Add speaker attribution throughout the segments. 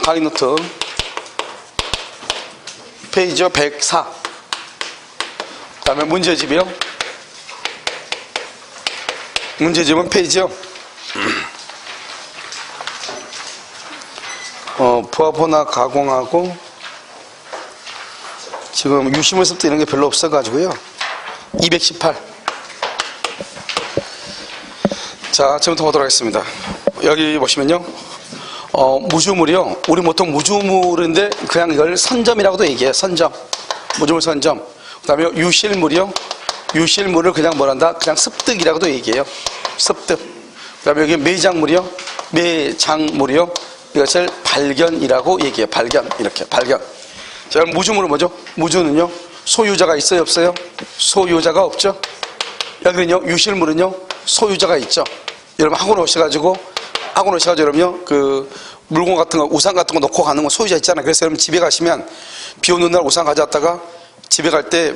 Speaker 1: 강의 노트 페이지 104. 그 다음에 문제집이요. 문제집은 페이지요. 부합호나 가공하고 지금 유심을 쓸 때 이런 게 별로 없어가지고요. 218. 자, 지금부터 보도록 하겠습니다. 여기 보시면요. 무주물이요. 우리 보통 무주물인데 그냥 이걸 선점이라고도 얘기해요. 선점. 무주물 선점. 그 다음에 유실물이요. 유실물을 그냥 뭐란다? 그냥 습득이라고도 얘기해요. 습득. 그 다음에 여기 매장물이요. 매장물이요. 이것을 발견이라고 얘기해요. 발견. 이렇게. 발견. 자, 무주물은 뭐죠? 무주는요. 소유자가 있어요? 없어요? 소유자가 없죠? 여기는요. 유실물은요. 소유자가 있죠. 여러분 학원 오셔가지고 여러분요. 그 물건 같은 거, 우산 같은 거 놓고 가는 거 소유자 있잖아요. 그래서 여러분 집에 가시면 비 오는 날 우산 가져왔다가 집에 갈 때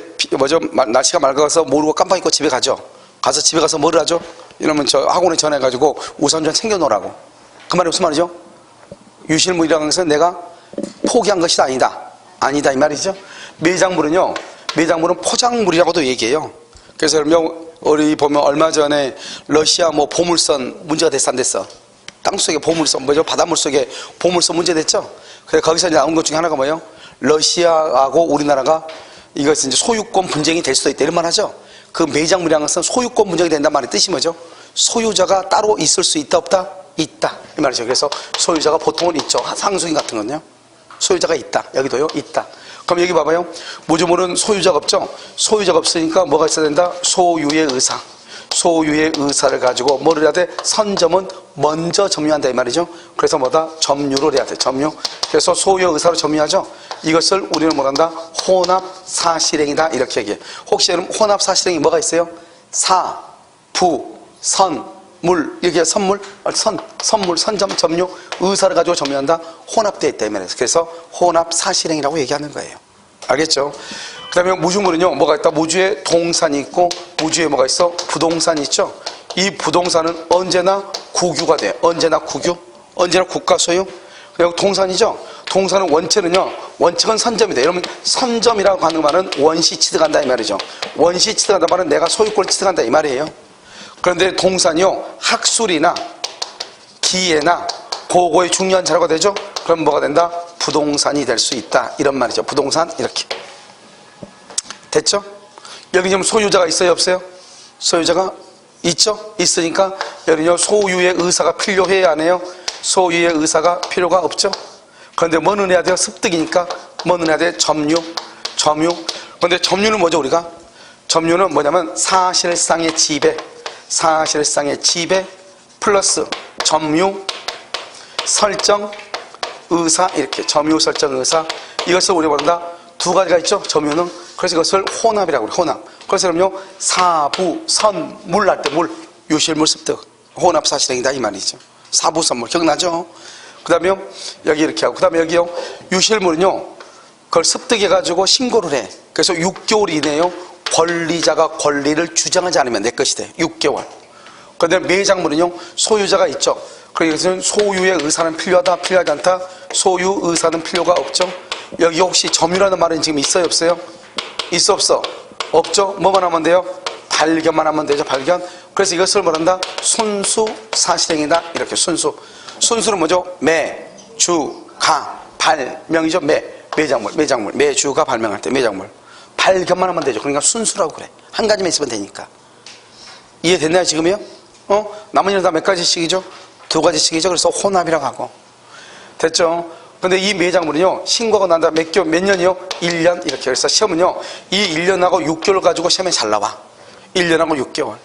Speaker 1: 날씨가 맑아서 모르고 깜빡 잊고 집에 가죠. 가서 집에 가서 뭐를 하죠? 이러면 저 학원에 전화해가지고 우산 좀 챙겨놓으라고. 그 말이 무슨 말이죠? 유실물이라는 것은 내가 포기한 것이 아니다. 아니다 이 말이죠. 매장물은요. 매장물은 포장물이라고도 얘기해요. 그래서 여러분 우리 보면 얼마 전에 러시아 뭐 보물선 문제가 됐어 안 됐어? 땅속에 보물선 뭐죠? 바닷물 속에 보물선 문제 됐죠? 그래서 거기서 나온 것 중에 하나가 뭐예요? 러시아하고 우리나라가 이것은 이제 소유권 분쟁이 될 수도 있다 이런 말 하죠. 그 매장물이라는 것은 소유권 분쟁이 된다는 말의 뜻이 뭐죠? 소유자가 따로 있을 수 있다 없다? 있다 이 말이죠. 그래서 소유자가 보통은 있죠. 상수인 같은 건요. 소유자가 있다. 여기도요. 있다. 그럼 여기 봐봐요. 무주물은 소유자가 없죠. 소유자가 없으니까 뭐가 있어야 된다? 소유의 의사. 소유의 의사를 가지고 뭐를 해야 돼? 선점은 먼저 점유한다 이 말이죠. 그래서 뭐다? 점유를 해야 돼. 점유. 그래서 소유의 의사로 점유하죠. 이것을 우리는 뭐란다? 혼합사실행이다 이렇게 얘기해. 혹시 여러분 혼합사실행이 뭐가 있어요? 사, 부, 선, 물 이렇게 선물, 선물, 선점, 점유, 의사를 가지고 점유한다. 혼합되어 있다 이 말이에요. 그래서 혼합사실행이라고 얘기하는 거예요. 알겠죠? 그 다음에 무주물은요 뭐가 있다? 무주에 동산이 있고 무주에 뭐가 있어? 부동산이 있죠. 이 부동산은 언제나 국유가 돼. 언제나 국유, 언제나 국가 소유. 그리고 동산이죠. 동산은 원체는요, 원칙은 선점이다. 여러분 선점이라고 하는 말은 원시 취득한다 이 말이죠. 원시 취득한다 말은 내가 소유권을 취득한다 이 말이에요. 그런데 동산이요 학술이나 기예나 고거의 중요한 자료가 되죠. 그럼 뭐가 된다? 부동산이 될 수 있다 이런 말이죠. 부동산 이렇게 됐죠? 여기 지금 소유자가 있어요 없어요? 소유자가 있죠? 있으니까 여기는요 소유의 의사가 필요해야 안 해요? 소유의 의사가 필요가 없죠? 그런데 뭐는 해야 돼요? 습득이니까 뭐는 해야 돼? 점유. 그런데 점유는 뭐죠 우리가? 점유는 뭐냐면 사실상의 지배, 사실상의 지배 플러스 점유 설정 의사 이렇게 점유 설정 의사 이것을 우리가 말한다 두 가지가 있죠 점유는. 그래서 이것을 혼합이라고 그래요. 혼합. 그래서 그럼요 사부 선물 할 때 물 유실물 습득 혼합 사실행이다 이 말이죠. 사부 선물 기억나죠? 그 다음에 여기 이렇게 하고 그 다음에 여기요 유실물은요 그걸 습득해 가지고 신고를 해. 그래서 6개월 이내에요 권리자가 권리를 주장하지 않으면 내 것이 돼. 6개월. 그런데 매장물은요 소유자가 있죠. 그래서 소유의 의사는 필요하다 필요하지 않다? 소유 의사는 필요가 없죠. 여기 혹시 점유라는 말은 지금 있어요 없어요? 있어 없어? 없죠. 뭐만 하면 돼요? 발견만 하면 되죠. 발견. 그래서 이것을 뭐란다? 순수 사실행이다 이렇게 순수는 뭐죠? 매, 주, 가, 발명이죠. 매장물 매주가 발명할 때 매장물 발견만 하면 되죠. 그러니까 순수라고 그래. 한 가지만 있으면 되니까. 이해됐나요 지금요? 나머지는 다 몇 가지씩이죠? 두 가지씩이죠. 그래서 혼합이라고 하고 됐죠? 근데 이 매장물은요 신고가 난다 몇 년이요? 1년 이렇게. 그래서 시험은요 이 1년하고 6개월 가지고 시험에 잘 나와. 1년하고 6개월.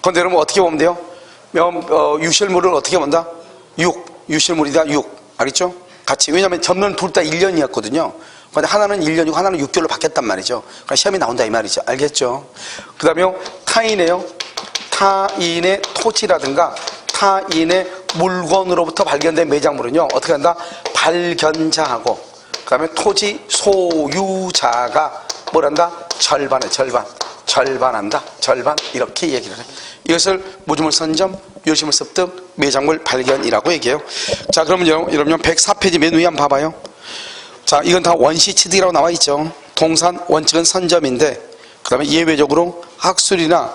Speaker 1: 그런데 여러분 어떻게 보면 돼요? 유실물을 어떻게 본다? 유실물이다 6 알겠죠? 같이. 왜냐하면 전면 둘 다 1년이었거든요 근데 하나는 1년이고 하나는 6개월로 바뀌었단 말이죠. 그러니까 시험이 나온다 이 말이죠. 알겠죠? 그 다음에 타인의 토지라든가 타인의 물건으로부터 발견된 매장물은요 어떻게 한다? 발견자하고 그 다음에 토지 소유자가 뭘한다? 절반한다. 절반 이렇게 얘기를 해. 이것을 무주물 선점, 묘심을 습득, 매작물 발견이라고 얘기해요. 자, 그러면 여러분 104페이지 맨 위에 한번 봐봐요. 자, 이건 다 원시 취득이라고 나와 있죠. 동산 원칙은 선점인데, 그 다음에 예외적으로 학술이나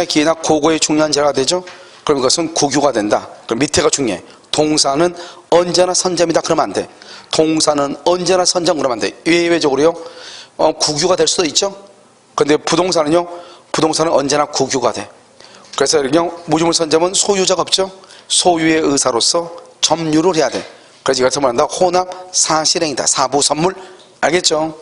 Speaker 1: 기회나 고고의 중요한 재료가 되죠. 그럼 이것은 국유가 된다. 그럼 밑에가 중요해. 동산은 언제나 선점이다. 그러면 안 돼. 동산은 언제나 선점 그러면 안 돼. 예외적으로요, 국유가 될 수도 있죠. 근데 부동산은요, 부동산은 언제나 국유가 돼. 그래서 무주물 선점은 소유자가 없죠. 소유의 의사로서 점유를 해야 돼. 그래서 이것을 말한다. 혼합 사실행이다. 사부 선물. 알겠죠?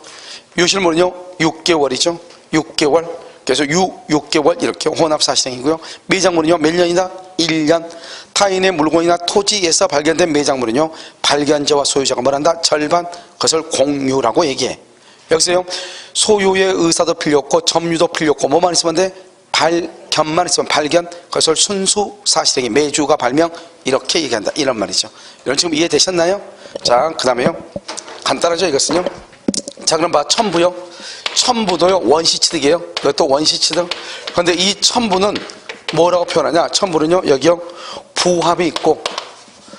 Speaker 1: 유실물은요 6개월이죠. 6개월. 그래서 6개월 이렇게 혼합 사실행이고요. 매작물은요 몇 년이다? 1년. 타인의 물건이나 토지에서 발견된 매작물은요 발견자와 소유자가 뭐란다? 절반. 그것을 공유라고 얘기해. 여기서요 소유의 의사도 필요 없고 점유도 필요 없고 뭐만 있으면 돼? 발견만 있으면 발견. 그것을 순수 사실행위 매주가 발명 이렇게 얘기한다. 이런 말이죠. 여러분 지금 이해되셨나요? 자, 그 다음에요 간단하죠 이것은요. 자, 그럼 봐. 첨부요. 첨부도요 원시 취득이에요. 이것도 원시 취득. 그런데 이 첨부는 뭐라고 표현하냐? 첨부는요 여기요 부합이 있고,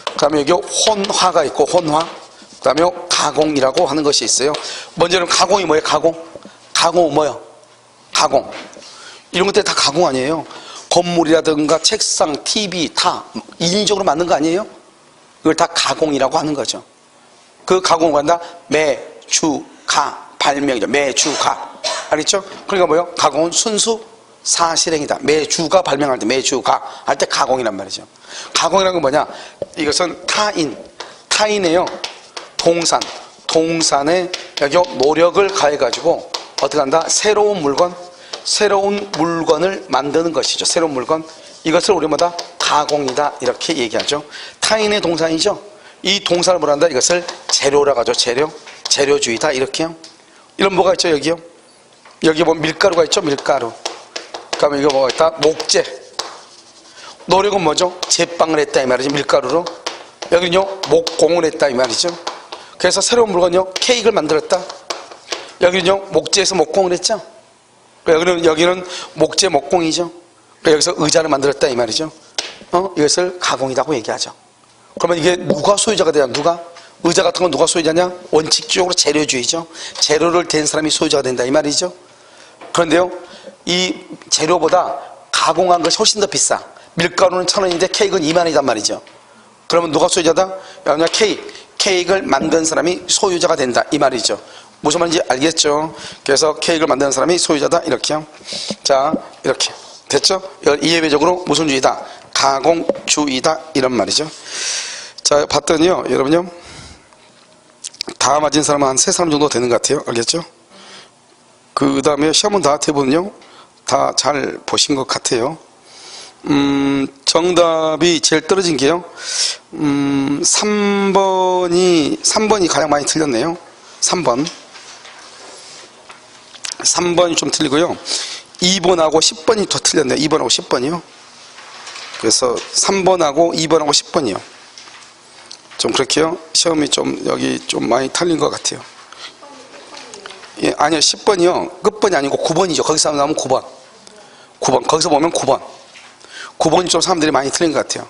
Speaker 1: 그 다음에 여기 혼화가 있고, 혼화. 그 다음에 가공이라고 하는 것이 있어요. 먼저는 가공이 뭐예요? 가공은 뭐예요? 가공. 이런 것들이 다 가공 아니에요? 건물이라든가 책상, TV 다 인위적으로 만든 거 아니에요? 이걸 다 가공이라고 하는 거죠. 그 가공을 한다. 매주가 발명이죠. 매주가. 알겠죠? 그러니까 뭐예요? 가공은 순수 사실행이다. 매주가 발명할 때 매주가 할 때 가공이란 말이죠. 가공이라는 건 뭐냐? 이것은 타인이에요. 동산에 여기 노력을 가해가지고 어떻게 한다? 새로운 물건을 만드는 것이죠. 새로운 물건. 이것을 우리 뭐다? 가공이다. 이렇게 얘기하죠. 타인의 동산이죠. 이 동산을 뭐라 한다? 이것을 재료라고 하죠. 재료주의다. 이렇게요. 이런 뭐가 있죠? 여기요. 여기 보면 밀가루가 있죠. 밀가루. 그다음에 이거 뭐가 있다? 목재. 노력은 뭐죠? 제빵을 했다 이 말이죠. 밀가루로. 여기는요 목공을 했다 이 말이죠. 그래서 새로운 물건요 케이크를 만들었다. 여기는요 목재에서 목공을 했죠. 여기는 목재 목공이죠. 여기서 의자를 만들었다 이 말이죠. 이것을 가공이라고 얘기하죠. 그러면 이게 누가 소유자가 되냐? 누가? 의자 같은 건 누가 소유자냐? 원칙적으로 재료주의죠. 재료를 댄 사람이 소유자가 된다 이 말이죠. 그런데요 이 재료보다 가공한 것이 훨씬 더 비싸. 밀가루는 1,000원인데 케이크는 2만 원이단 말이죠. 그러면 누가 소유자다? 그냥 케이크를 만든 사람이 소유자가 된다 이 말이죠. 무슨 말인지 알겠죠? 그래서 케이크를 만드는 사람이 소유자다 이렇게요. 자, 이렇게 됐죠? 이해외적으로 무슨 주의다? 가공주의다 이런 말이죠. 자, 봤더니요 여러분요 다 맞은 사람은 한 3사람 정도 되는 것 같아요. 알겠죠? 그 다음에 시험은 다 대부분요 다 잘 보신 것 같아요. 정답이 제일 떨어진 게요 3번이 가장 많이 틀렸네요. 3번이 좀 틀리고요 2번하고 10번이 더 틀렸네요. 2번하고 10번이요. 그래서 3번하고 2번하고 10번이요 좀 그렇게요. 시험이 좀 여기 좀 많이 틀린 것 같아요. 예, 아니요 10번이요 끝번이 아니고 9번이죠. 거기서 나오면 9번 거기서 보면 9번이 좀 사람들이 많이 틀린 것 같아요.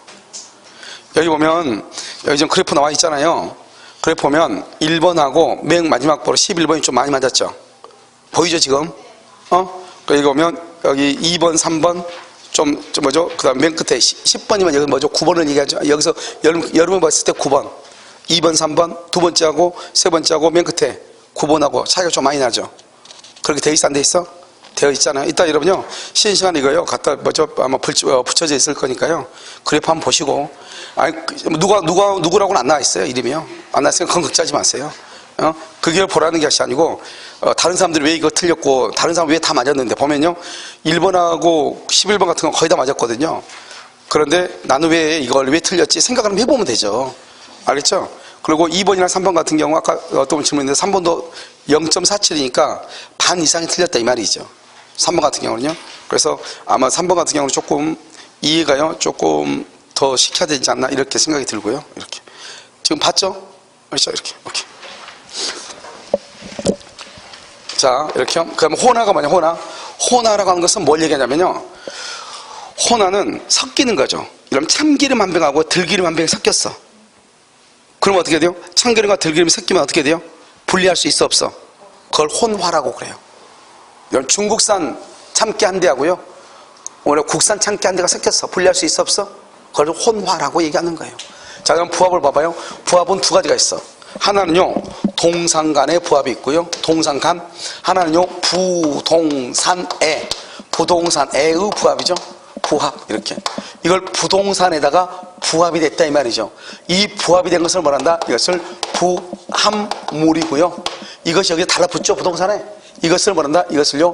Speaker 1: 여기 보면 여기 지금 그래프 나와 있잖아요. 그래프 보면 1번하고 맨 마지막 번호 11번이 좀 많이 맞았죠. 보이죠 지금? 여기 보면 여기 2번 3번 좀 뭐죠? 그 다음 맨 끝에 10번이면 여기 뭐죠? 9번을 얘기하죠. 여기서 여러분 봤을 때 9번 2번 3번 두 번째하고 세 번째하고 맨 끝에 9번하고 차이가 좀 많이 나죠. 그렇게 돼 있어 안 돼 있어? 되어 있잖아요. 이따 여러분요 쉬는 시간에 이거요 갖다 뭐죠 아마 붙여져 있을 거니까요 그래프 한번 보시고. 아니 누구라고는 안 나와 있어요. 이름이요 안 나와 있으니까 걱정하지 마세요. 그게 보라는 것이 아니고 다른 사람들이 왜 이거 틀렸고 다른 사람 왜 다 맞았는데 보면요 1번하고 11번 같은 건 거의 다 맞았거든요. 그런데 나는 왜 이걸 왜 틀렸지 생각을 한번 해보면 되죠. 알겠죠? 그리고 2번이나 3번 같은 경우 아까 어떤 분 질문했는데 3번도 0.47이니까 반 이상이 틀렸다 이 말이죠. 3번 같은 경우는요. 그래서 아마 3번 같은 경우는 조금 이해가요 조금 더 시켜야 되지 않나 이렇게 생각이 들고요. 이렇게 지금 봤죠? 그렇죠? 이렇게 오케이. 자 이렇게 그럼 혼화가 뭐냐? 혼화라고 하는 것은 뭘 얘기하냐면요 혼화는 섞이는 거죠. 이러면 참기름 한 병하고 들기름 한 병이 섞였어. 그럼 어떻게 돼요? 참기름과 들기름이 섞이면 어떻게 돼요? 분리할 수 있어 없어? 그걸 혼화라고 그래요. 이런 중국산 참깨 한 대하고요, 오늘 국산 참깨 한 대가 섞였어. 분리할 수 있어 없어? 그걸 혼화라고 얘기하는 거예요. 자, 그럼 부합을 봐봐요. 부합은 두 가지가 있어. 하나는요, 동산간의 부합이 있고요. 동산간. 하나는요, 부동산애. 부동산애의 부합이죠. 부합. 이렇게. 이걸 부동산에다가 부합이 됐다 이 말이죠. 이 부합이 된 것을 뭐란다? 이것을 부합물이고요. 이것이 여기 달라붙죠. 부동산에. 이것을 뭐란다? 이것을요,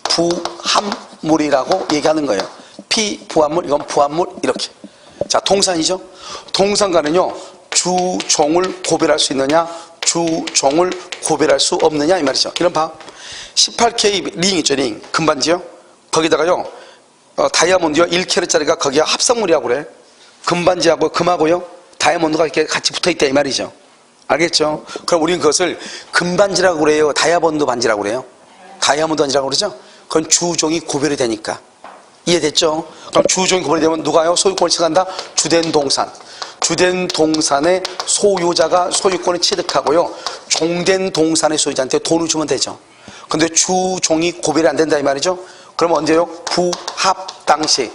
Speaker 1: 피부합물이라고 얘기하는 거예요. 피부합물, 이건 부합물. 이렇게. 자, 동산이죠. 동산간은요, 주종을 고별할 수 있느냐, 주종을 고별할 수 없느냐 이 말이죠. 이런 봐. 18K 링 있죠. 링. 금반지요. 거기다가요, 다이아몬드요 1캐럿짜리가 거기가 합성물이라고 그래. 금반지하고 금하고요 다이아몬드가 이렇게 같이 붙어있다 이 말이죠. 알겠죠? 그럼 우리는 그것을 금반지라고 그래요, 다이아몬드 반지라고 그래요? 다이아몬드 반지라고 그러죠? 그건 주종이 고별이 되니까. 이해됐죠? 그럼 주종이 고별이 되면 누가요? 소유권을 취득한다? 주된 동산. 주된 동산의 소유자가 소유권을 취득하고요, 종된 동산의 소유자한테 돈을 주면 되죠. 근데 주종이 고별이 안 된다 이 말이죠. 그럼 언제요? 부합 당시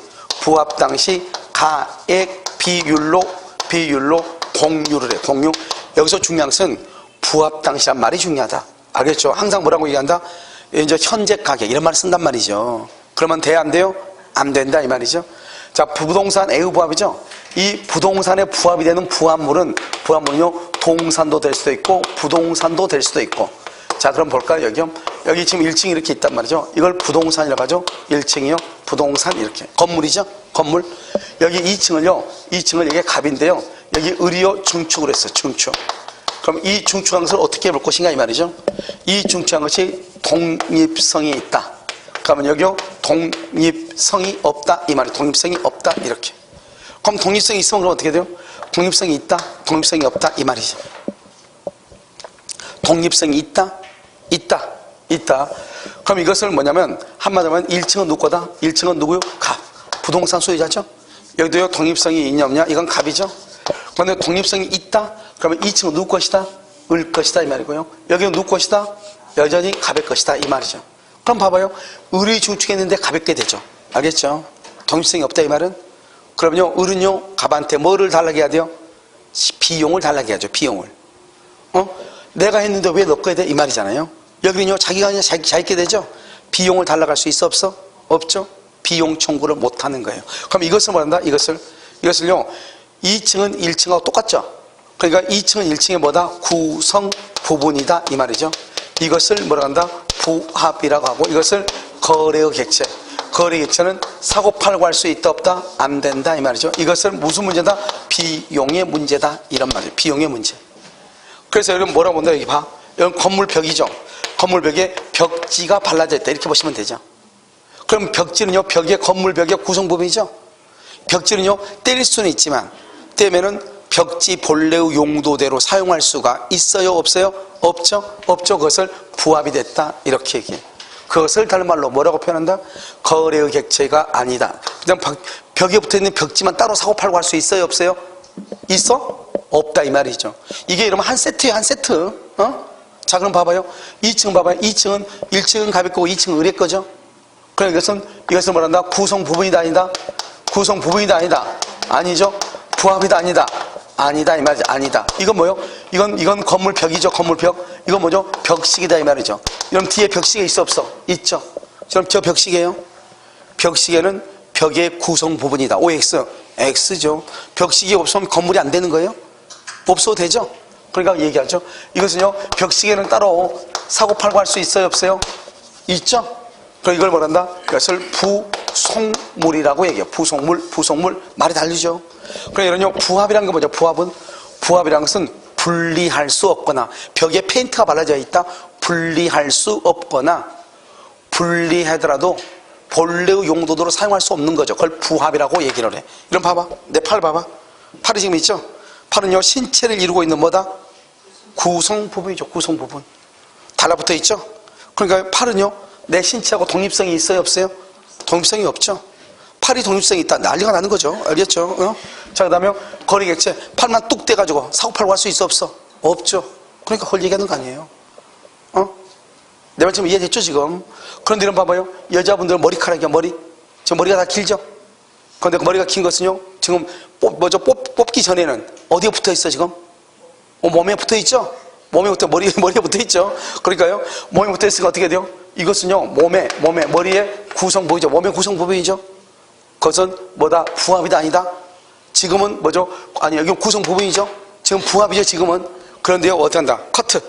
Speaker 1: 가액 비율로 공유를 해. 공유. 여기서 중요한 것은 부합 당시란 말이 중요하다. 알겠죠? 항상 뭐라고 얘기한다? 이제 현재 가격 이런 말을 쓴단 말이죠. 그러면 돼야 안 돼요? 안 된다 이 말이죠. 자, 부동산 애의 부합이죠. 이 부동산에 부합이 되는 부합물은요, 동산도 될 수도 있고 부동산도 될 수도 있고. 자, 그럼 볼까요? 여기 지금 1층이 이렇게 있단 말이죠. 이걸 부동산이라고 하죠. 1층이요. 부동산 이렇게. 건물이죠. 건물. 여기 2층을 여기 갑인데요. 여기 을이요. 중축을 했어요. 중축. 그럼 이 중축한 것을 어떻게 볼 것인가 이 말이죠. 이 중축한 것이 독립성이 있다. 그러면 여기요. 독립성이 없다. 이 말이 독립성이 없다. 이렇게. 그럼 독립성이 있으면 그럼 어떻게 돼요? 독립성이 있다. 독립성이 없다. 이 말이죠. 독립성이 있다. 그럼 이것을 뭐냐면 한마디로 하면 1층은 누구 거다? 1층은 누구요? 갑. 부동산 소유자죠. 여기도요, 독립성이 있냐 없냐? 이건 갑이죠. 그런데 독립성이 있다. 그러면 2층은 누구 것이다? 을 것이다 이 말이고요. 여기는 누구 것이다? 여전히 갑의 것이다 이 말이죠. 그럼 봐봐요. 을이 중축했는데 가볍게 되죠. 알겠죠? 독립성이 없다 이 말은. 그러면요, 을은요, 갑한테 뭐를 달라게 해야 돼요? 비용을 달라게 해야죠. 비용을. 내가 했는데 왜 너 거야 돼? 이 말이잖아요. 여기는요, 자기가 그냥 자기게 되죠. 비용을 달라갈 수 있어 없어? 없죠. 비용 청구를 못 하는 거예요. 그럼 이것을 뭐란다? 이것을요, 2층은 1층하고 똑같죠. 그러니까 2층은 1층의 뭐다? 구성 부분이다 이 말이죠. 이것을 뭐라 한다? 부합이라고 하고, 이것을 거래의 객체. 거래 객체는 사고 팔고 할 수 있다 없다? 안 된다 이 말이죠. 이것을 무슨 문제다? 비용의 문제다 이런 말이에요. 비용의 문제. 그래서 여러분 뭐라고 본다? 여기 봐. 여기 건물벽이죠. 건물벽에 벽지가 발라져 있다 이렇게 보시면 되죠. 그럼 벽지는요, 건물벽의 구성 부분이죠. 벽지는요, 때릴 수는 있지만 때면은 벽지 본래의 용도대로 사용할 수가 있어요 없어요? 없죠. 그것을 부합이 됐다 이렇게 얘기해. 그것을 다른 말로 뭐라고 표현한다? 거래의 객체가 아니다. 그냥 벽에 붙어있는 벽지만 따로 사고 팔고 할 수 있어요 없어요? 있어? 없다 이 말이죠. 이게 이러면 한 세트예요. 한 세트. 자, 그럼 봐봐요. 2층 봐봐요. 1층은 가볍고 2층은 의뢰 거죠. 그럼 이것은 뭐란다? 구성 부분이다 아니다? 구성 부분이다 아니다? 아니죠. 부합이다 아니다? 아니다 이 말이죠. 아니다. 이건 뭐요? 이건 건물벽이죠. 건물벽. 이건 뭐죠? 벽식이다 이 말이죠. 그럼 뒤에 벽식이 있어 없어? 있죠. 그럼 저 벽식이에요. 벽식에는 벽의 구성 부분이다. OX. X죠. 벽식이 없으면 건물이 안 되는 거예요? 없어도 되죠. 그러니까 얘기하죠. 이것은요, 벽식에는 따로 사고 팔고 할 수 있어요 없어요? 있죠. 그럼 이걸 뭐란다? 이것을 부속물이라고 얘기해요. 부속물 말이 다르죠. 그럼 이런요, 부합이라는 게 뭐죠? 부합이라는 것은 분리할 수 없거나, 벽에 페인트가 발라져 있다. 분리할 수 없거나, 분리하더라도 본래의 용도대로 사용할 수 없는 거죠. 그걸 부합이라고 얘기를 해. 이런 봐봐. 내 팔 봐봐. 팔이 지금 있죠? 팔은요, 신체를 이루고 있는 뭐다? 구성 부분이죠. 구성 부분. 달라붙어 있죠? 그러니까 팔은요, 내 신체하고 독립성이 있어요 없어요? 독립성이 없죠. 팔이 독립성이 있다. 난리가 나는 거죠. 알겠죠? 어? 자, 그 다음에 거리객체. 팔만 뚝 떼가지고 사고팔고 할 수 있어, 없어? 없죠. 그러니까 헐 얘기하는 거 아니에요. 어? 내 말 지금 이해됐죠, 지금? 그런데 이런 봐봐요. 여자분들은 머리카락이야, 머리. 지금 머리가 다 길죠? 그런데 그 머리가 긴 것은요, 지금 뽑기 전에는 어디에 붙어 있어, 지금? 몸에 붙어 있죠? 머리에 붙어 있죠? 그러니까요, 몸에 붙어 있으니까 어떻게 돼요? 이것은요, 머리의 구성 보이죠? 몸의 구성 부분이죠? 그것은 뭐다? 부합이다, 아니다? 지금은 뭐죠? 아니, 여기 구성 부분이죠? 지금 부합이죠, 지금은? 그런데요, 어떻게 한다? 커트.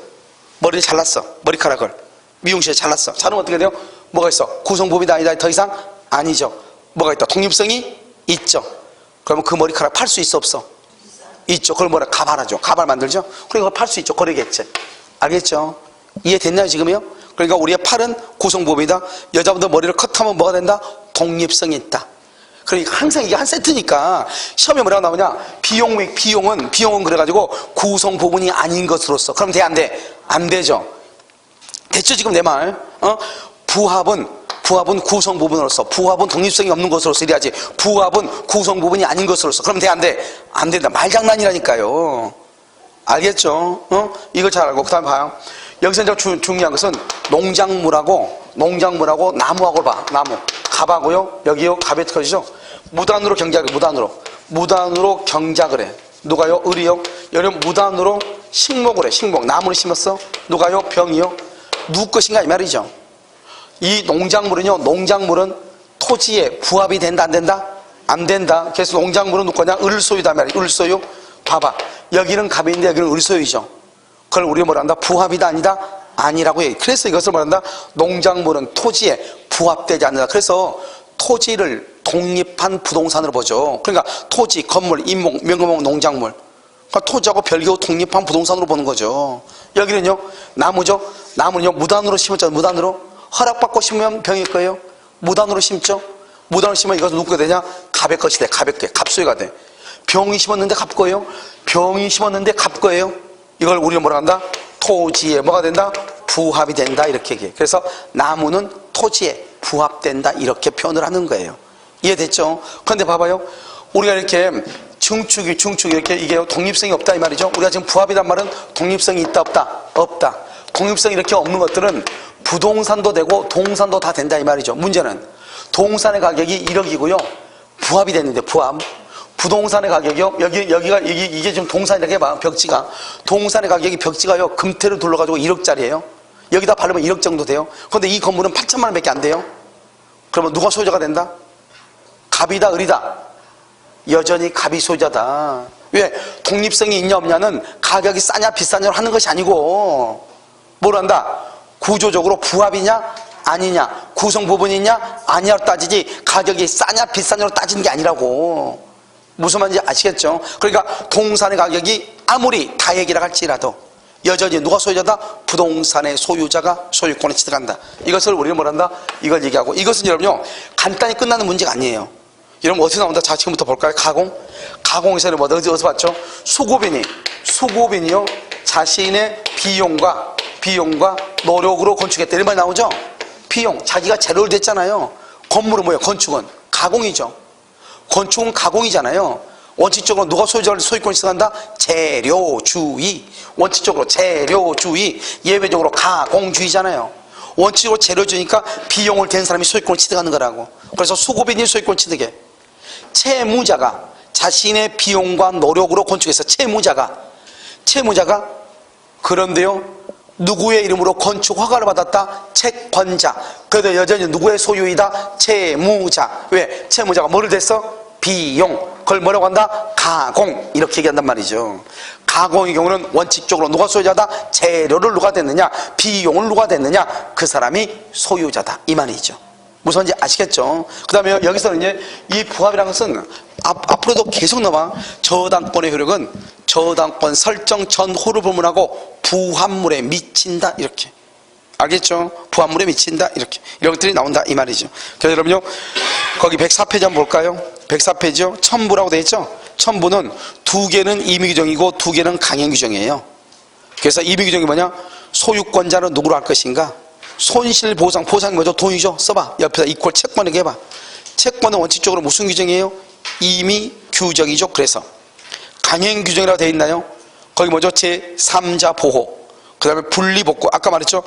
Speaker 1: 머리를 잘랐어. 머리카락을. 미용실에 잘랐어. 자르면 어떻게 돼요? 뭐가 있어? 구성 부분이다, 아니다? 더 이상? 아니죠. 뭐가 있다? 독립성이 있죠. 그러면 그 머리카락 팔 수 있어, 없어? 있죠. 그걸 뭐라? 가발하죠. 가발 만들죠? 그러니까 팔 수 있죠. 거리겠지. 알겠죠? 이해됐나요, 지금요? 그러니까 우리의 팔은 구성부분이다. 여자분들 머리를 컷하면 뭐가 된다? 독립성이 있다. 그러니까 항상 이게 한 세트니까 시험에 뭐라고 나오냐? 비용은 그래가지고 구성부분이 아닌 것으로서. 그럼 돼, 안 돼? 안 되죠. 됐죠, 지금 내 말? 어? 부합은 구성 부분으로서, 부합은 독립성이 없는 것으로서 이래야지. 부합은 구성 부분이 아닌 것으로서. 그럼 돼, 안 돼? 안 된다. 말장난이라니까요. 알겠죠? 어? 이걸 잘 알고. 그 다음에 봐요. 여기서 이제 중요한 것은 농작물하고 나무하고 봐. 나무. 갑하고요. 여기요. 갑에 터지죠? 무단으로 경작을, 무단으로 경작을 해. 누가요? 을이요. 여러분, 무단으로 식목을 해. 식목. 나무를 심었어. 누가요? 병이요. 누구 것인가 이 말이죠. 이 농작물은 토지에 부합이 된다, 안 된다? 안 된다. 그래서 농작물은 누구 거냐? 을 소유다 말이야. 을 소유. 봐봐. 여기는 갑인데 여기는 을 소유죠. 그걸 우리가 뭐라 한다? 부합이다, 아니다? 아니라고 해. 그래서 이것을 뭐라 한다? 농작물은 토지에 부합되지 않는다. 그래서 토지를 독립한 부동산으로 보죠. 그러니까 토지, 건물, 임목, 명목목, 농작물. 그러니까 토지하고 별개로 독립한 부동산으로 보는 거죠. 여기는요, 나무죠. 나무는요, 무단으로 심었잖아요. 무단으로. 허락받고 심으면 병일 거예요. 무단으로 심죠. 무단으로 심으면 이것은 누구가 되냐? 갑의 것이 돼. 갑의 게. 갑소유가 돼. 병이 심었는데 갑 거예요. 병이 심었는데 갑 거예요. 이걸 우리는 뭐라 한다? 토지에 뭐가 된다? 부합이 된다. 이렇게 얘기해. 그래서 나무는 토지에 부합된다. 이렇게 표현을 하는 거예요. 이해됐죠? 그런데 봐봐요. 우리가 이렇게 중축이 이렇게 이게 독립성이 없다 이 말이죠. 우리가 지금 부합이란 말은 독립성이 있다, 없다? 없다. 독립성이 이렇게 없는 것들은 부동산도 되고 동산도 다 된다 이 말이죠. 문제는 동산의 가격이 1억이고요. 부합이 됐는데 부합. 부동산의 가격이요. 여기가 이게 지금 동산이라고 해봐. 벽지가. 동산의 가격이 벽지가요. 금태를 둘러가지고 1억짜리예요. 여기다 바르면 1억 정도 돼요. 그런데 이 건물은 8천만 원밖에 안 돼요. 그러면 누가 소유자가 된다? 갑이다, 을이다? 여전히 갑이 소유자다. 왜? 독립성이 있냐 없냐는 가격이 싸냐 비싸냐 하는 것이 아니고 뭘 한다? 구조적으로 부합이냐 아니냐, 구성 부분이냐 아니냐로 따지지 가격이 싸냐 비싸냐로 따지는 게 아니라고. 무슨 말인지 아시겠죠? 그러니까 동산의 가격이 아무리 다액이라 할지라도 여전히 누가 소유자다? 부동산의 소유자가 소유권에 취득한다. 이것을 우리는 뭐란다? 이걸 얘기하고, 이것은 여러분요 간단히 끝나는 문제가 아니에요. 여러분 어떻게 나온다? 자, 지금부터 볼까요? 가공에서는 뭐 어디서 봤죠? 수고빈이요 자신의 비용과 노력으로 건축했다 이런 말 나오죠? 비용, 자기가 재료를 댔잖아요. 건물은 뭐예요? 건축은 가공이죠. 건축은 가공이잖아요. 원칙적으로 누가 소유권을 취득한다? 재료주의. 원칙적으로 재료주의, 예외적으로 가공주의잖아요. 원칙으로 재료주니까 비용을 댄 사람이 소유권을 취득하는 거라고. 그래서 수고빈이 소유권을 취득해. 채무자가 자신의 비용과 노력으로 건축해서 채무자가 그런데요 누구의 이름으로 건축 허가를 받았다? 채권자. 그래도 여전히 누구의 소유이다? 채무자. 왜? 채무자가 뭐를 댔어? 비용. 그걸 뭐라고 한다? 가공. 이렇게 얘기한단 말이죠. 가공의 경우는 원칙적으로 누가 소유자다? 재료를 누가 댔느냐? 비용을 누가 댔느냐? 그 사람이 소유자다 이 말이죠. 무슨 말인지 아시겠죠? 그 다음에 여기서는 이제 이 부합이라는 것은 앞으로도 계속 나와. 저당권의 효력은 저당권 설정 전후를 불문하고 부합물에 미친다 이렇게. 알겠죠? 부합물에 미친다 이렇게. 이런 것들이 나온다 이 말이죠. 그래서 여러분요 거기 104페이지 한번 볼까요? 104페이지요. 첨부라고 되어 있죠? 첨부는 2개는 임의규정이고 2개는 강행규정이에요. 그래서 임의규정이 뭐냐? 소유권자는 누구로 할 것인가? 손실보상이 뭐죠? 돈이죠? 써봐. 옆에다 이퀄 채권에게 해봐. 채권은 원칙적으로 무슨 규정이에요? 임의 규정이죠. 그래서 강행 규정이라고 되어 있나요? 거기 뭐죠? 제3자 보호, 그 다음에 분리복구. 아까 말했죠?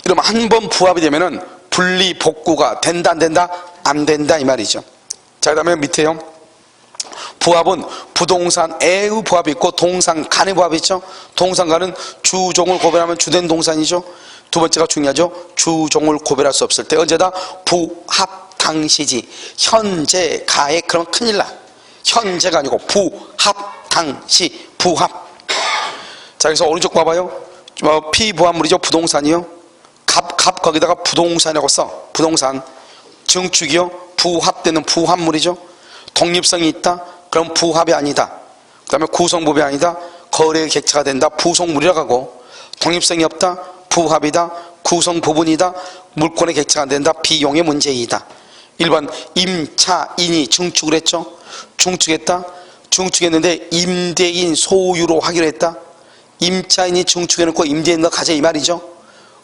Speaker 1: 이러면 한 번 부합이 되면은 분리복구가 된다 안 된다? 안 된다 이 말이죠. 자, 그 다음에 밑에요. 부합은 부동산의 부합이 있고 동산 간의 부합이 있죠. 동산 간은 주종을 고별하면 주된 동산이죠. 두 번째가 중요하죠. 주종을 고별할 수 없을 때 언제다? 부합 당시지. 현재 가액 그러면 큰일 나. 현재가 아니고 부합 당시 부합. 자, 그래서 오른쪽 봐봐요. 피부합물이죠. 부동산이요. 갑 거기다가 부동산이라고 써. 부동산. 증축이요. 부합되는 부합물이죠. 독립성이 있다. 그럼 부합이 아니다. 그 다음에 구성법이 아니다. 거래의 객체가 된다. 부속물이라고 하고. 독립성이 없다. 부합이다. 구성 부분이다. 물권의 객체가 안 된다. 비용의 문제이다. 1번 임차인이 증축을 했죠. 증축했다. 증축했는데 임대인 소유로 하기로 했다. 임차인이 증축해놓고 임대인 너 가져 이 말이죠.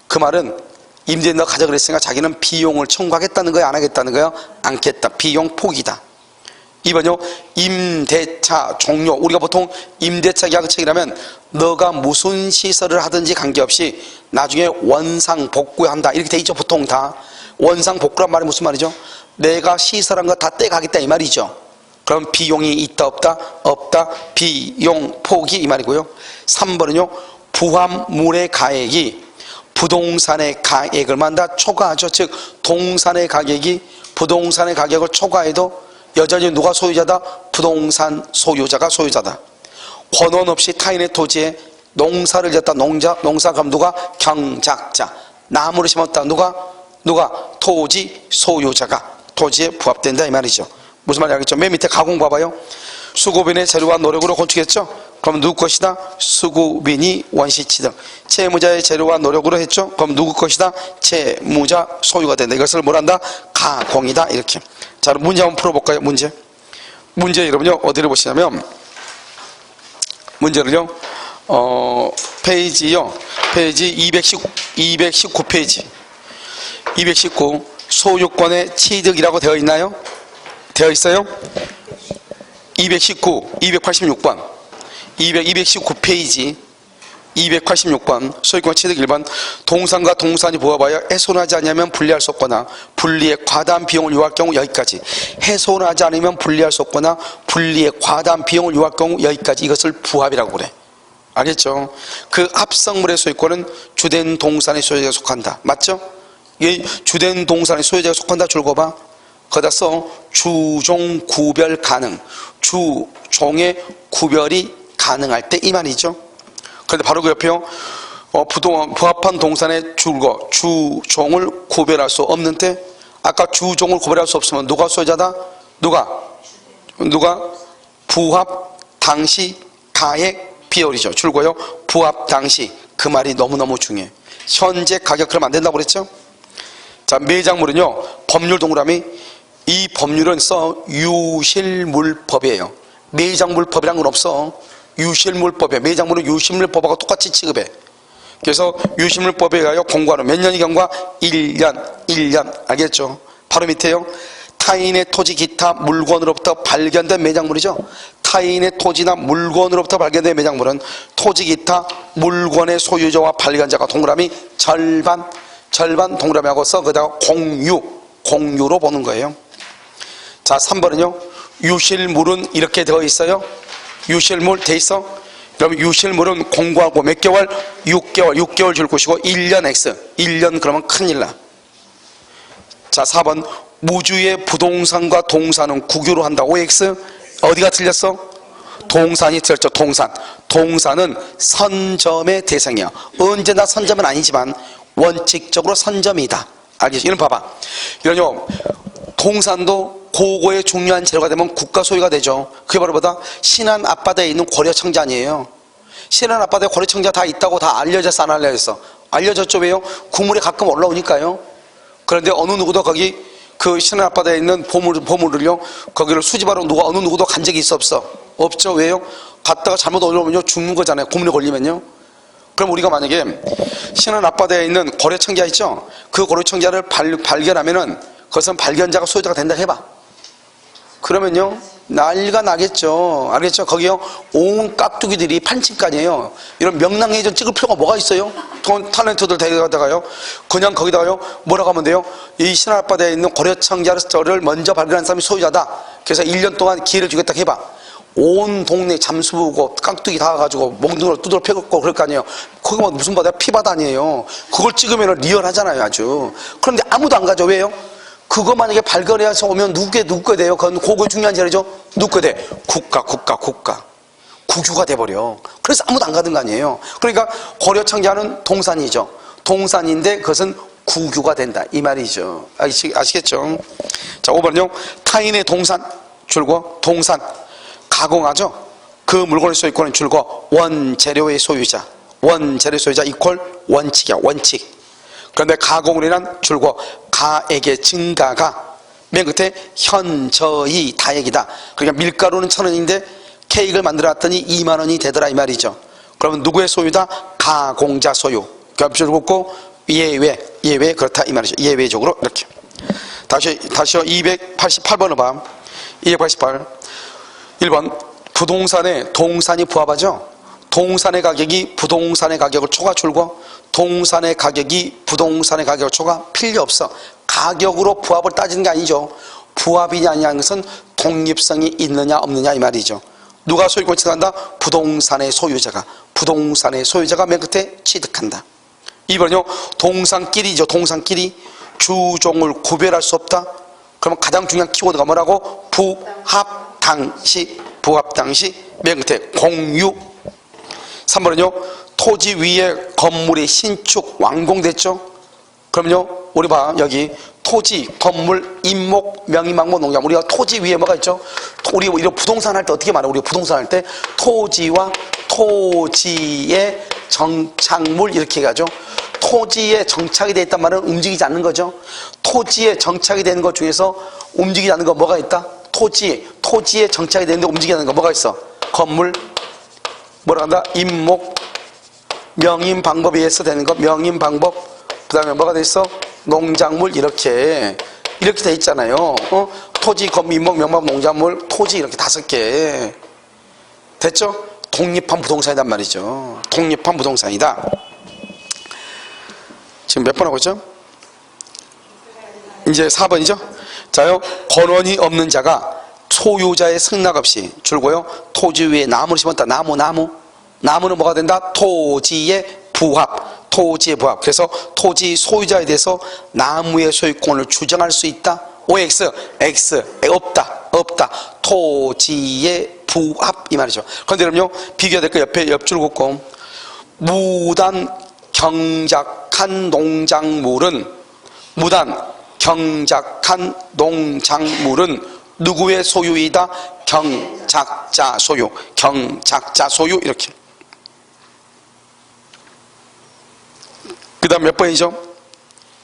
Speaker 1: 그 말은 임대인 너 가져 그랬으니까 자기는 비용을 청구하겠다는 거야 안 하겠다는 거야? 않겠다. 비용 포기다. 2번요. 임대차 종료. 우리가 보통 임대차 계약책이라면 너가 무슨 시설을 하든지 관계없이 나중에 원상복구해야 한다 이렇게 돼 있죠. 보통 다. 원상복구란 말이 무슨 말이죠? 내가 시설한 거 다 떼가겠다 이 말이죠. 그럼 비용이 있다 없다? 없다. 비용 포기 이 말이고요. 3번은요. 부합물의 가액이 부동산의 가액을 만다 초과하죠. 즉 동산의 가격이 부동산의 가격을 초과해도 여전히 누가 소유자다? 부동산 소유자가 소유자다. 권원 없이 타인의 토지에 농사를 짓다. 농사 그럼 누가? 경작자. 나무를 심었다. 누가? 토지 소유자가 토지에 부합된다 이 말이죠. 무슨 말인지 알겠죠? 맨 밑에 가공 봐봐요. 수고빈의 재료와 노력으로 건축했죠. 그럼 누구 것이다? 수고빈이 원시치 등. 채무자의 재료와 노력으로 했죠. 그럼 누구 것이다? 채무자 소유가 된다. 이것을 뭐란다? 가공이다. 이렇게. 자, 그럼 문제 한번 풀어볼까요? 문제 여러분요 어디를 보시냐면 문제를요 페이지 219페이지 219 소유권의 취득이라고 되어 있나요? 되어 있어요? 219, 286번 219페이지 286번 소유권 취득 1번 동산과 동산이 부합하여 훼손하지 않으면 분리할 수 없거나 분리에 과다한 비용을 요할 경우 여기까지. 훼손하지 않으면 분리할 수 없거나 분리에 과다한 비용을 요할 경우 여기까지. 이것을 부합이라고 그래. 알겠죠? 그 합성물의 소유권은 주된 동산의 소유자에 속한다. 맞죠? 이 주된 동산의 소유자에 속한다. 줄 거봐. 거기다 써. 주종 구별 가능. 주종의 구별이 가능할 때 이 말이죠. 그런데 바로 그 옆에요. 부합한 동산의 주종을 구별할 수 없는 때 아까 주종을 구별할 수 없으면 누가 소유자다? 누가? 부합 당시 가액 비율이죠. 줄거요. 부합 당시. 그 말이 너무너무 중요해. 현재 가격 그러면 안 된다고 그랬죠? 자, 매장물은요. 법률 동그라미. 이 법률은 유실물법이에요. 매장물법이란 건 없어. 유실물법이에요. 매장물은 유실물법하고 똑같이 취급해. 그래서 유실물법에 의하여 공고하는 몇 년이 경과? 1년. 알겠죠? 바로 밑에요. 타인의 토지 기타 물건으로부터 발견된 매장물이죠. 타인의 토지나 물건으로부터 발견된 매장물은 토지 기타 물건의 소유자와 발견자가 동그라미 절반 동그라미하고 써. 그다가 공유로 보는 거예요. 자, 3번은요. 유실물은 이렇게 되어 있어요. 유실물 돼 있어? 그럼 유실물은 공고하고 몇 개월? 6개월 줄 것이고 1년 X. 1년 그러면 큰일 나. 자, 4번 무주의 부동산과 동산은 국유로 한다. OX. 어디가 틀렸어? 동산이 틀렸죠. 동산은 선점의 대상이야. 언제나 선점은 아니지만 원칙적으로 선점이다. 알겠죠? 이런 봐봐. 이런요. 동산도 고고의 중요한 재료가 되면 국가 소유가 되죠. 그게 바로 뭐다? 신안 앞바다에 있는 고려청자 아니에요. 신안 앞바다에 고려청자 다 있다고 다 알려졌어 안 알려졌어? 알려졌죠. 왜요? 국물에 가끔 올라오니까요. 그런데 어느 누구도 거기 그 신안 앞바다에 있는 보물을요 거기를 수집하러 어느 누구도 간 적이 있어 없어? 없죠. 왜요? 갔다가 잘못 올라오면요 죽는 거잖아요. 고문에 걸리면요. 그럼 우리가 만약에 신안 앞바다에 있는 고려청자 있죠? 그 고려청자를 발견하면은 그것은 발견자가 소유자가 된다 해봐. 그러면요 난리가 나겠죠. 알겠죠? 거기요 온 깍두기들이 판칭간이에요. 이런 명랑해전 찍을 필요가 뭐가 있어요? 탤런트들 데려가다가요 그냥 거기다가요 뭐라고 하면 돼요? 이 신안바다에 있는 고려청자를 먼저 발견한 사람이 소유자다. 그래서 1년 동안 기회를 주겠다 해봐. 온 동네 잠수 보고 깍두기 다 가지고 몽둥이로 두드러 패고 그럴 거 아니에요. 거기 무슨 바다? 피바다 아니에요. 그걸 찍으면 리얼하잖아요 아주. 그런데 아무도 안 가죠. 왜요? 그거 만약에 발견해서 오면 누구게 돼요? 그건 그거 중요한 자리죠. 누구게 돼? 국가 국유가 돼버려. 그래서 아무도 안 가는 거 아니에요. 그러니까 고려청자는 동산이죠. 동산인데 그것은 국유가 된다 이 말이죠. 아시겠죠? 자 5번은요 타인의 동산 줄거 동산 가공하죠. 그 물건의 소유권은 줄거 원재료의 소유자 이퀄 원칙이야 원칙. 그런데 가공을 인한 줄거 가액의 증가가 맨 끝에 현저히 다액이다. 그러니까 밀가루는 1,000원인데 케이크를 만들어놨더니 2만 원이 되더라 이 말이죠. 그러면 누구의 소유다? 가공자 소유. 겹줄을 긋고 예외 그렇다 이 말이죠. 예외적으로 이렇게. 다시요 288번을 봐. 288 1번 부동산에 동산이 부합하죠. 동산의 가격이 부동산의 가격을 초과 줄고 동산의 가격이 부동산의 가격을 초과 필요 없어. 가격으로 부합을 따지는 게 아니죠. 부합이냐 아니냐는 것은 독립성이 있느냐 없느냐 이 말이죠. 누가 소유권을 취득한다? 부동산의 소유자가 맨 끝에 취득한다. 2번은요 동산끼리죠. 동산끼리 주종을 구별할 수 없다. 그러면 가장 중요한 키워드가 뭐라고? 부합 당시 맨 끝에 공유. 3번은요 토지 위에 건물이 신축 완공됐죠. 그럼요 우리 봐 여기 토지 건물 임목 명의망목 농장 우리가 토지 위에 뭐가 있죠? 우리 이런 부동산 할 때 어떻게 말해? 우리 부동산 할 때 토지와 토지의 정착물 이렇게 가죠. 토지에 정착이 되어 있단 말은 움직이지 않는 거죠. 토지에 정착이 되는 것 중에서 움직이지 않는 거 뭐가 있다? 토지에 정착이 되는데 움직이지 않는 거 뭐가 있어? 건물 뭐라 한다? 임목 명인 방법에 의해서 되는 거 명인 방법. 그 다음에 뭐가 돼 있어? 농작물 이렇게 돼 있잖아요. 토지 건물 임목 명방 농작물 토지 이렇게 5개 됐죠? 독립한 부동산이란 말이죠. 독립한 부동산이다. 지금 몇 번 하고 있죠? 이제 4번이죠? 자요 권원이 없는 자가 소유자의 승낙 없이 줄고요 토지 위에 나무를 심었다. 나무는 뭐가 된다? 토지의 부합. 그래서 토지 소유자에 대해서 나무의 소유권을 주장할 수 있다. OX 없다. 토지의 부합 이 말이죠. 그런데 여러분요 비교해야 될 거 옆에 옆줄 긋고 무단 경작한 농작물은 누구의 소유이다? 경작자 소유 이렇게. 그 다음 몇 번이죠?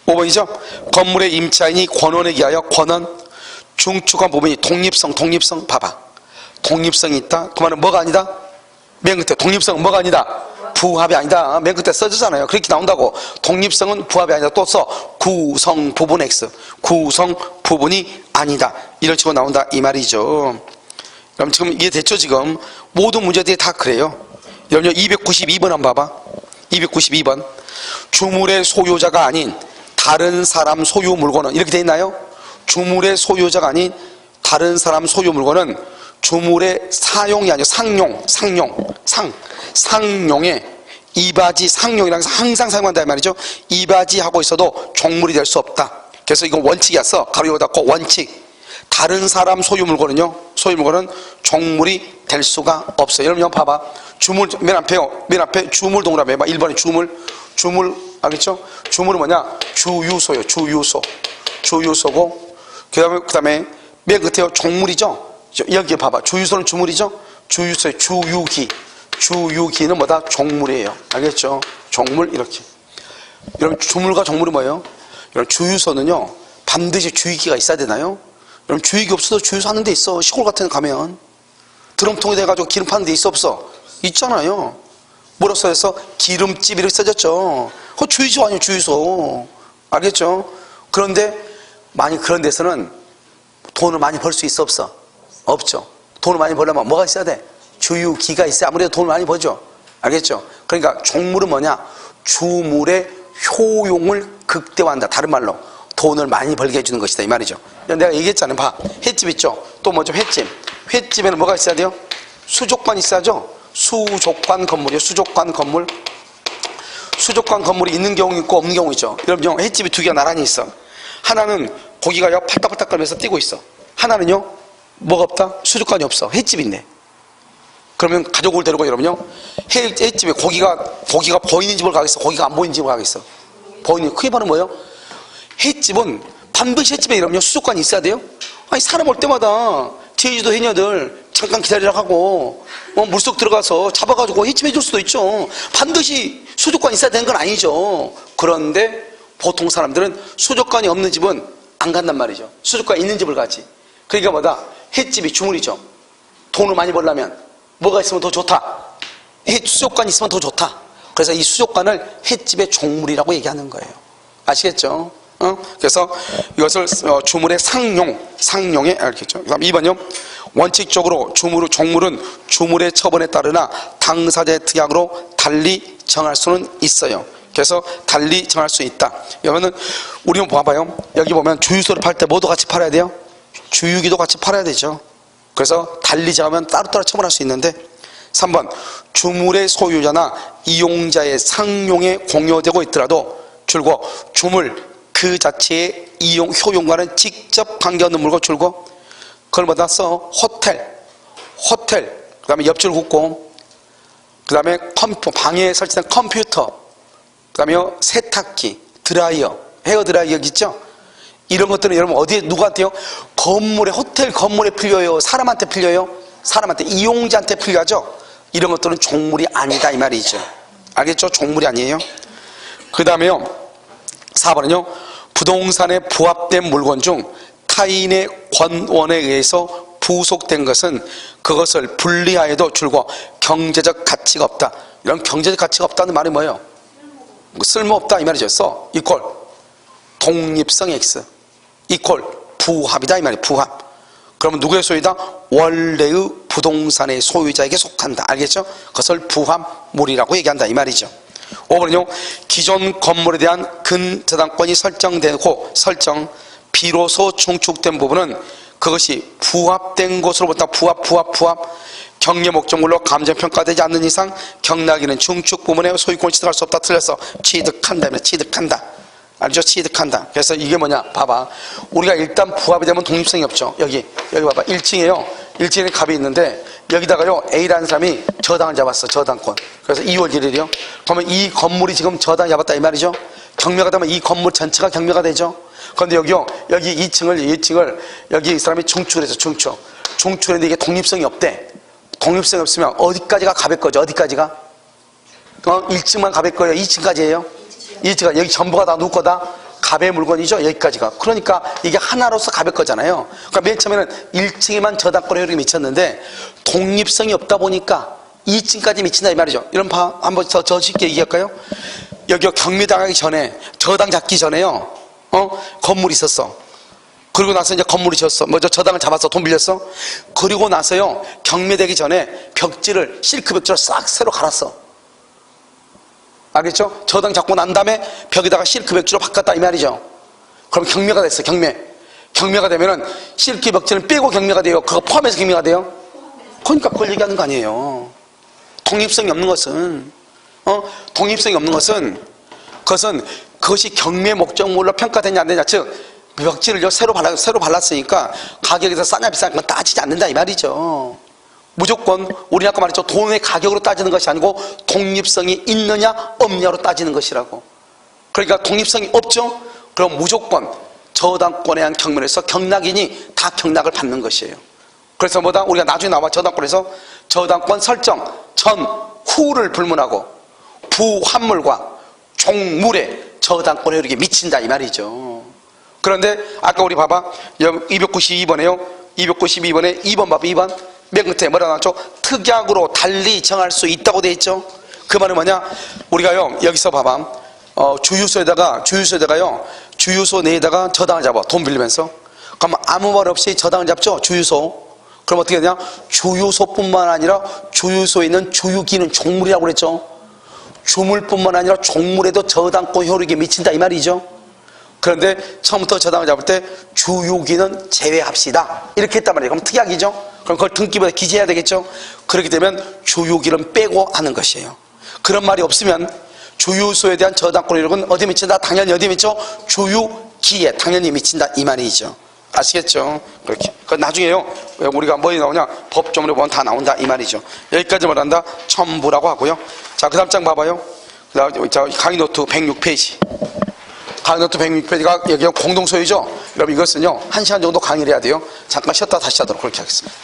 Speaker 1: 5번이죠? 건물의 임차인이 권원에 기하여 권원 중축한 부분이 독립성 봐봐. 독립성이 있다. 그 말은 뭐가 아니다? 맨 끝에 독립성은 뭐가 아니다? 부합이 아니다. 맨 끝에 써주잖아요. 그렇게 나온다고. 독립성은 부합이 아니다. 또 써. 구성 부분 X. 구성 부분이 아니다. 이런 식으로 나온다. 이 말이죠. 그럼 지금 이해됐죠? 지금 모든 문제들이 다 그래요. 여러분 292번 한번 봐봐. 292번. 주물의 소유자가 아닌 다른 사람 소유 물건은 이렇게 돼 있나요? 주물의 소유자가 아닌 다른 사람 소유 물건은 주물의 사용이 아니고 상용에 이바지 상용이라는 것은 항상 사용한다 이 말이죠. 이바지 하고 있어도 종물이 될 수 없다. 그래서 이건 원칙이었어. 가로 열고 닫고 원칙. 다른 사람 소유 물건은 종물이 될 수가 없어요. 여러분 봐봐. 주물 맨 앞에 주물 동그라미 해봐. 1번에 주물 알겠죠? 주물은 뭐냐? 주유소고 그 다음에 맨 끝에 종물이죠. 여기 봐봐. 주유소는 주물이죠. 주유소의 주유기는 뭐다? 종물이에요. 알겠죠? 종물 이렇게. 여러분 주물과 종물이 뭐예요? 여러분 주유소는요 반드시 주유기가 있어야 되나요? 여러분 주유기 없어도 주유소 하는 데 있어. 시골 같은 데 가면 드럼통에 대가지고 기름 파는 데 있어 없어? 있잖아요. 뭐라고 써있어? 기름집 이렇게 써졌죠. 그거 주유소 아니에요 주유소. 알겠죠? 그런데 만약 그런 데서는 돈을 많이 벌 수 있어, 없어? 없죠. 돈을 많이 벌려면 뭐가 있어야 돼? 주유기가 있어야 아무래도 돈을 많이 벌죠. 알겠죠? 그러니까 종물은 뭐냐? 주물의 효용을 극대화한다. 다른 말로 돈을 많이 벌게 해주는 것이다 이 말이죠. 내가 얘기했잖아요. 봐, 횟집 있죠? 또 뭐죠? 횟집. 횟집에는 뭐가 있어야 돼요? 수족관 있어야죠. 수족관 건물이요. 수족관 건물. 수족관 건물이 있는 경우 있고 없는 경우 있죠. 여러분, 횟집이 두 개가 나란히 있어. 하나는 고기가요 팔딱팔딱 거리면서 뛰고 있어. 하나는요 뭐가 없다? 수족관이 없어. 횟집인데. 그러면 가족을 데리고 여러분요 횟집에 고기가 보이는 집을 가겠어? 고기가 안 보이는 집을 가겠어? 보이는. 크게 말하면 뭐예요? 횟집은 반드시 횟집에 여러분요 수족관이 있어야 돼요. 아니 사람 올 때마다 제주도 해녀들 잠깐 기다리라 하고 물속 들어가서 잡아가지고 횟집 해줄 수도 있죠. 반드시 수족관이 있어야 되는 건 아니죠. 그런데 보통 사람들은 수족관이 없는 집은 안 간단 말이죠. 수족관이 있는 집을 가지. 그러니까 뭐다? 횟집이 주물이죠. 돈을 많이 벌려면 뭐가 있으면 더 좋다? 수족관이 있으면 더 좋다. 그래서 이 수족관을 횟집의 종물이라고 얘기하는 거예요. 아시겠죠? 그래서 이것을 주물의 상용에 알겠죠? 그다음 2번요. 원칙적으로 종물은 주물의 처분에 따르나 당사자의 특약으로 달리 정할 수는 있어요. 그래서 달리 정할 수 있다. 그러면은 우리는 봐봐요. 여기 보면 주유소를 팔 때 뭐도 같이 팔아야 돼요? 주유기도 같이 팔아야 되죠. 그래서 달리 정하면 따로따로 처분할 수 있는데 3번 주물의 소유자나 이용자의 상용에 공여되고 있더라도 줄고 주물 그 자체의 이용 효용과는 직접 관계없는 물건 줄고 그걸 뭐다 써? 호텔 그 다음에 옆줄 긋고 그 다음에 방에 설치된 컴퓨터 그 다음에 세탁기 드라이어 헤어드라이어 있죠? 이런 것들은 여러분 어디에 누구한테요? 호텔 건물에 필요해요? 사람한테 필요해요? 사람한테 이용자한테 필요하죠? 이런 것들은 종물이 아니다 이 말이죠. 알겠죠? 종물이 아니에요. 그 다음에요 4번은요 부동산에 부합된 물건 중 타인의 권원에 의해서 부속된 것은 그것을 분리하여도 줄고 경제적 가치가 없다. 이런 경제적 가치가 없다는 말이 뭐예요? 쓸모없다 이 말이죠. 써 이퀄 독립성 X 이퀄 부합이다 이 말이에요. 부합. 그러면 누구의 소유다? 원래의 부동산의 소유자에게 속한다. 알겠죠? 그것을 부합물이라고 얘기한다 이 말이죠. 5번은요 기존 건물에 대한 근저당권이 설정되고 비로소 중축된 부분은 그것이 부합된 것으로부터 부합 경매 목적물로 감정평가되지 않는 이상 경락이는 중축 부분의 소유권을 취득할 수 없다. 틀렸어. 취득한다. 알죠? 취득한다. 그래서 이게 뭐냐? 봐봐. 우리가 일단 부합이 되면 독립성이 없죠. 여기 봐봐. 1층에요. 1층에 갑이 있는데 여기다가요 A라는 사람이 저당을 잡았어. 저당권. 그래서 2월 1일이요. 그러면 이 건물이 지금 저당 잡았다 이 말이죠. 경매가 되면 이 건물 전체가 경매가 되죠. 그런데 여기요. 여기 2층을 여기 이 사람이 중축을 했어. 중축했는데 이게 독립성이 없대. 독립성이 없으면 어디까지가 갑의 거죠? 어디까지가? 1층만 갑의 거예요? 2층까지예요? 2층가 여기 전부가 다 누구 거다? 갑의 물건이죠? 여기까지가. 그러니까 이게 하나로서 갑의 거잖아요. 그러니까 맨 처음에는 1층에만 저당권 효력이 미쳤는데 독립성이 없다 보니까 2층까지 미친다 이 말이죠. 이런 한번 더 쉽게 얘기할까요? 여기 경매당하기 전에 저당 잡기 전에요. 건물이 있었어. 그리고 나서 이제 건물이 졌어. 먼저 저당을 잡았어. 돈 빌렸어. 그리고 나서요 경매되기 전에 벽지를 실크 벽지를 싹 새로 갈았어. 알겠죠? 저당 잡고 난 다음에 벽에다가 실크 벽지로 바꿨다 이 말이죠. 그럼 경매가 됐어. 경매가 되면은 실크 벽지는 빼고 경매가 돼요? 그거 포함해서 경매가 돼요? 그러니까 그걸 얘기하는 거 아니에요. 독립성이 없는 것은 그것이 경매 목적물로 평가되냐 안 되냐, 즉 벽지를 새로 발랐으니까 가격에서 싸냐 비싼 건 따지지 않는다 이 말이죠. 무조건 우리 아까 말했죠. 돈의 가격으로 따지는 것이 아니고 독립성이 있느냐 없느냐로 따지는 것이라고. 그러니까 독립성이 없죠. 그럼 무조건 저당권에 의한 경매에서 경락인이 다 경락을 받는 것이에요. 그래서 뭐다? 우리가 나중에 나와 저당권에서 저당권 설정 전 후를 불문하고 부합물과 종물의 저당권 효력이 미친다 이 말이죠. 그런데 아까 우리 봐봐 292번에요 292번에 2번 봐봐. 2번 맨 끝에 뭐라 나왔죠? 특약으로 달리 정할 수 있다고 돼 있죠. 그 말은 뭐냐? 우리가요 여기서 봐봐 주유소에다가요 주유소 내에다가 저당을 잡아. 돈 빌리면서. 그럼 아무 말 없이 저당을 잡죠. 주유소. 그럼 어떻게 되냐? 주유소뿐만 아니라 주유소에 있는 주유기는 종물이라고 그랬죠. 주물뿐만 아니라 종물에도 저당권 효력이 미친다 이 말이죠. 그런데 처음부터 저당을 잡을 때 주유기는 제외합시다 이렇게 했단 말이에요. 그럼 특약이죠. 그럼 그걸 등기부에 기재해야 되겠죠. 그렇게 되면 주유기는 빼고 하는 것이에요. 그런 말이 없으면 주유소에 대한 저당권 효력은 어디에 미친다? 당연히 어디에 미쳐? 주유기에 당연히 미친다 이 말이죠. 아시겠죠? 그렇게. 그 나중에요. 우리가 뭐에 나오냐? 법조문에 보면 다 나온다 이 말이죠. 여기까지 말한다. 첨부라고 하고요. 자, 그 다음 장 봐봐요. 강의 노트 106페이지. 강의 노트 106페이지가 여기가 공동소유죠. 여러분 이것은요 1시간 정도 강의를 해야 돼요. 잠깐 쉬었다 다시 하도록 그렇게 하겠습니다.